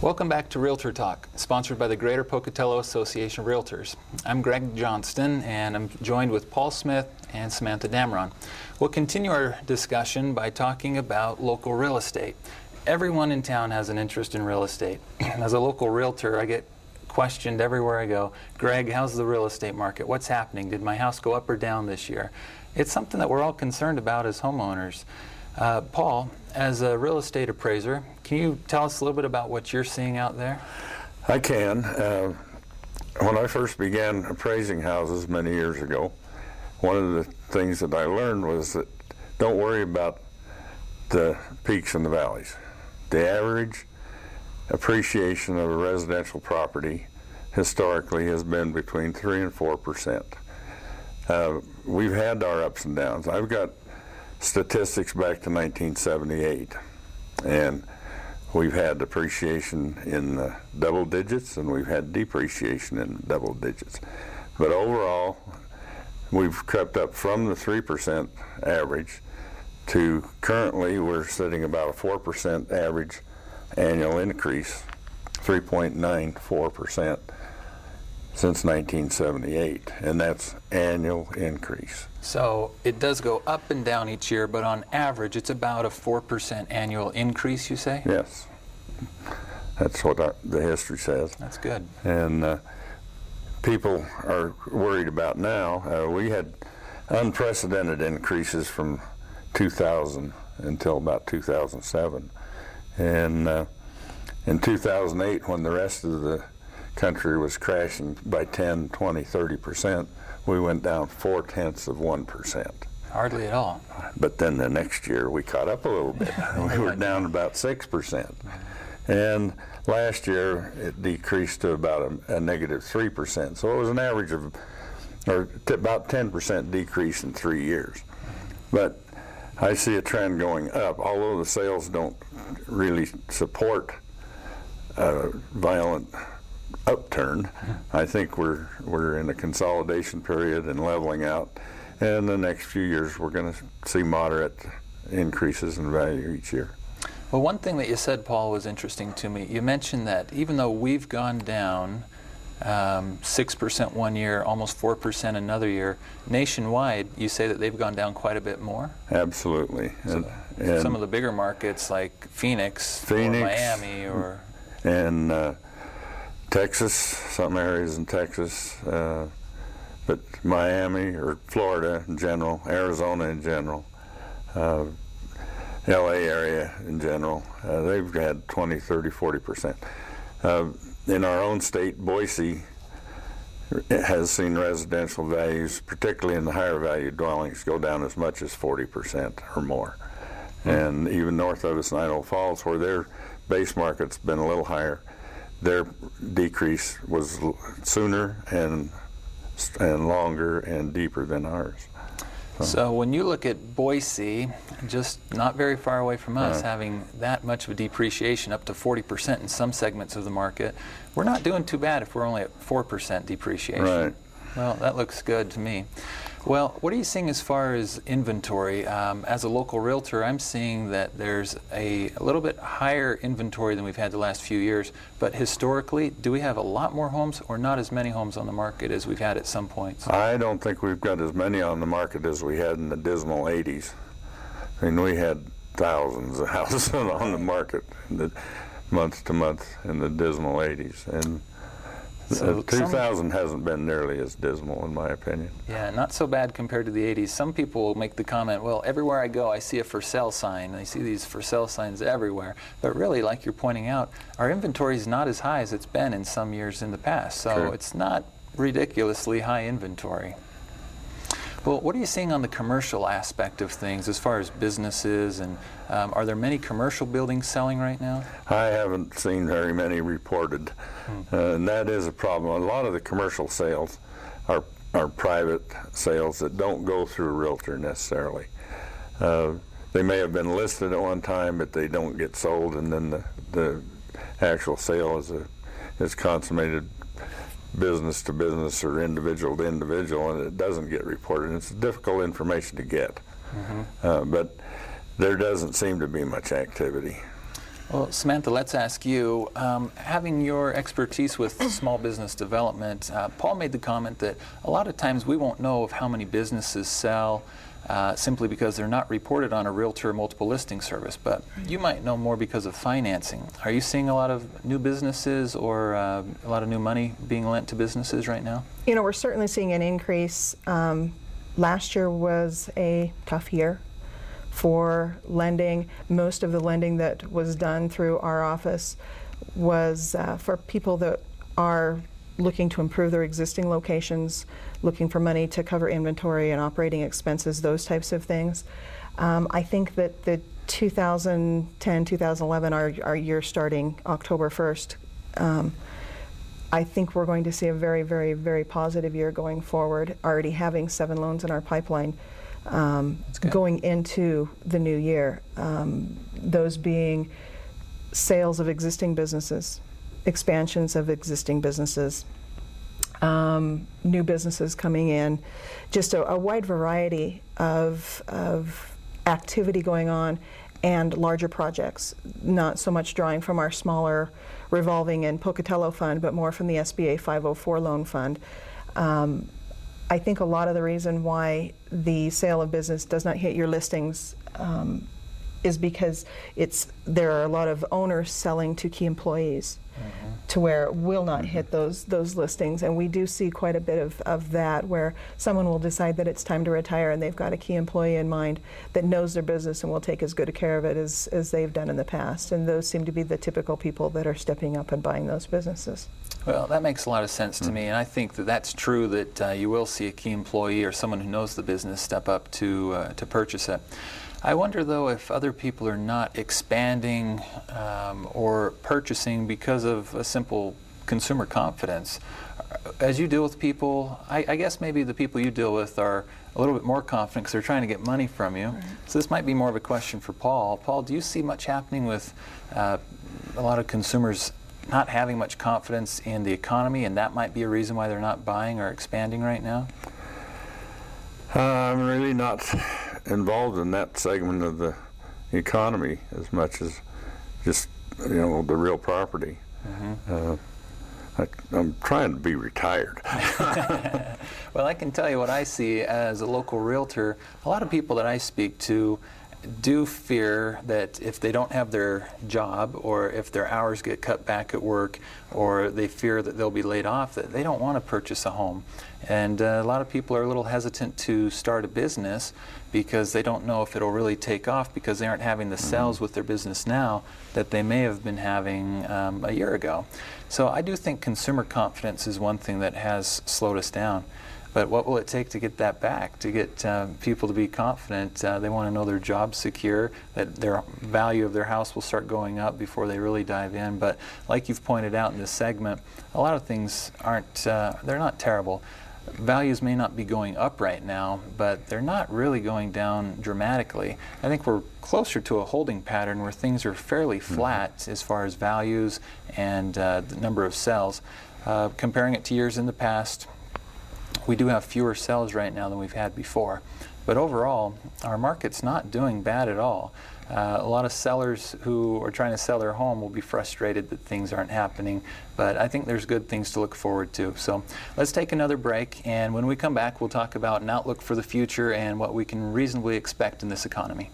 Welcome back to Realtor Talk, sponsored by the Greater Pocatello Association of Realtors. I'm Greg Johnston, and I'm joined with Paul Smith and Samantha Damron. We'll continue our discussion by talking about local real estate. Everyone in town has an interest in real estate. As a local realtor, I get questioned everywhere I go, Greg, how's the real estate market? What's happening? Did my house go up or down this year? It's something that we're all concerned about as homeowners. Paul, as a real estate appraiser, can you tell us a little bit about what you're seeing out there? I can. When I first began appraising houses many years ago, one of the things that I learned was that don't worry about the peaks and the valleys. The average appreciation of a residential property historically has been between 3 and 4%. We've had our ups and downs. I've got statistics back to 1978, and we've had appreciation in double digits, and we've had depreciation in double digits. But overall, we've crept up from the 3% average to currently we're sitting about a 4% average annual increase, 3.94% since 1978, and that's annual increase. So it does go up and down each year, but on average it's about a 4% annual increase, you say? Yes. That's what the history says. That's good. And people are worried about now. We had unprecedented increases from 2000 until about 2007. And in 2008, when the rest of the country was crashing by 10, 20, 30%, we went down 0.4%. Hardly at all. But then the next year we caught up a little bit. We were down about 6%. And last year it decreased to about a negative 3%. So it was an average of, or about 10% decrease in 3 years. But I see a trend going up, although the sales don't really support a violent upturn. I think we're in a consolidation period and leveling out, and the next few years we're going to see moderate increases in value each year. Well, one thing that you said, Paul, was interesting to me. You mentioned that even though we've gone down 6% one year, almost 4% another year, nationwide, you say that they've gone down quite a bit more? Absolutely. So and some of the bigger markets like Phoenix or Miami or... And Texas, some areas in Texas, but Miami or Florida in general, Arizona in general, LA area in general, they've had 20, 30, 40%. In our own state, Boise has seen residential values, particularly in the higher value dwellings, go down as much as 40% or more. And even north of us in Idaho Falls, where their base market's been a little higher, their decrease was sooner and longer and deeper than ours. So when you look at Boise, just not very far away from us, having that much of a depreciation, up to 40% in some segments of the market, we're not doing too bad if we're only at 4% depreciation. Right. Well, that looks good to me. Well, what are you seeing as far as inventory? As a local realtor, I'm seeing that there's a little bit higher inventory than we've had the last few years, but historically, do we have a lot more homes or not as many homes on the market as we've had at some points? I don't think we've got as many on the market as we had in the dismal 80s. I mean, we had thousands of houses on the market month to month in the dismal 80s. And so 2000 hasn't been nearly as dismal, in my opinion. Yeah, not so bad compared to the 80s. Some people will make the comment, well, everywhere I go, I see a for sale sign. I see these for sale signs everywhere. But really, like you're pointing out, our inventory is not as high as it's been in some years in the past. So it's not ridiculously high inventory. Well, what are you seeing on the commercial aspect of things as far as businesses, and are there many commercial buildings selling right now? I haven't seen very many reported, and that is a problem. A lot of the commercial sales are private sales that don't go through a realtor necessarily. They may have been listed at one time, but they don't get sold, and then the actual sale is consummated business to business or individual to individual, and it doesn't get reported. It's difficult information to get, but there doesn't seem to be much activity. Well, Samantha, let's ask you, having your expertise with small business development, Paul made the comment that a lot of times we won't know of how many businesses sell simply because they're not reported on a realtor multiple listing service, but you might know more because of financing. Are you seeing a lot of new businesses or a lot of new money being lent to businesses right now? You know, we're certainly seeing an increase. Last year was a tough year for lending. Most of the lending that was done through our office was for people that are looking to improve their existing locations, looking for money to cover inventory and operating expenses, those types of things. I think that the 2010, 2011, our year starting October 1st, I think we're going to see a very, very, very positive year going forward, already having 7 loans in our pipeline going into the new year. Those being sales of existing businesses, expansions of existing businesses, new businesses coming in, just a wide variety of activity going on, and larger projects, not so much drawing from our smaller revolving and Pocatello fund, but more from the SBA 504 loan fund. I think a lot of the reason why the sale of business does not hit your listings is because there are a lot of owners selling to key employees, to where it will not hit those listings. And we do see quite a bit of that, where someone will decide that it's time to retire and they've got a key employee in mind that knows their business and will take as good a care of it as they've done in the past. And those seem to be the typical people that are stepping up and buying those businesses. Well, that makes a lot of sense to me, and I think that that's true, that you will see a key employee or someone who knows the business step up to purchase it. I wonder, though, if other people are not expanding or purchasing because of a simple consumer confidence. As you deal with people, I guess maybe the people you deal with are a little bit more confident because they're trying to get money from you. Right. So this might be more of a question for Paul. Paul, do you see much happening with a lot of consumers not having much confidence in the economy, and that might be a reason why they're not buying or expanding right now? I'm really not involved in that segment of the economy as much as just, you know, the real property. I'm trying to be retired. Well, I can tell you what I see as a local realtor. A lot of people that I speak to do fear that if they don't have their job, or if their hours get cut back at work, or they fear that they'll be laid off, that they don't want to purchase a home. And a lot of people are a little hesitant to start a business because they don't know if it'll really take off, because they aren't having the sales with their business now that they may have been having a year ago. So I do think consumer confidence is one thing that has slowed us down. But what will it take to get that back, to get people to be confident? They want to know their job's secure, that their value of their house will start going up before they really dive in. But like you've pointed out in this segment, a lot of things aren't, they're not terrible. Values may not be going up right now, but they're not really going down dramatically. I think we're closer to a holding pattern where things are fairly flat as far as values and the number of sales. Comparing it to years in the past, we do have fewer sales right now than we've had before. But overall, our market's not doing bad at all. A lot of sellers who are trying to sell their home will be frustrated that things aren't happening, but I think there's good things to look forward to. So let's take another break, and when we come back, we'll talk about an outlook for the future and what we can reasonably expect in this economy.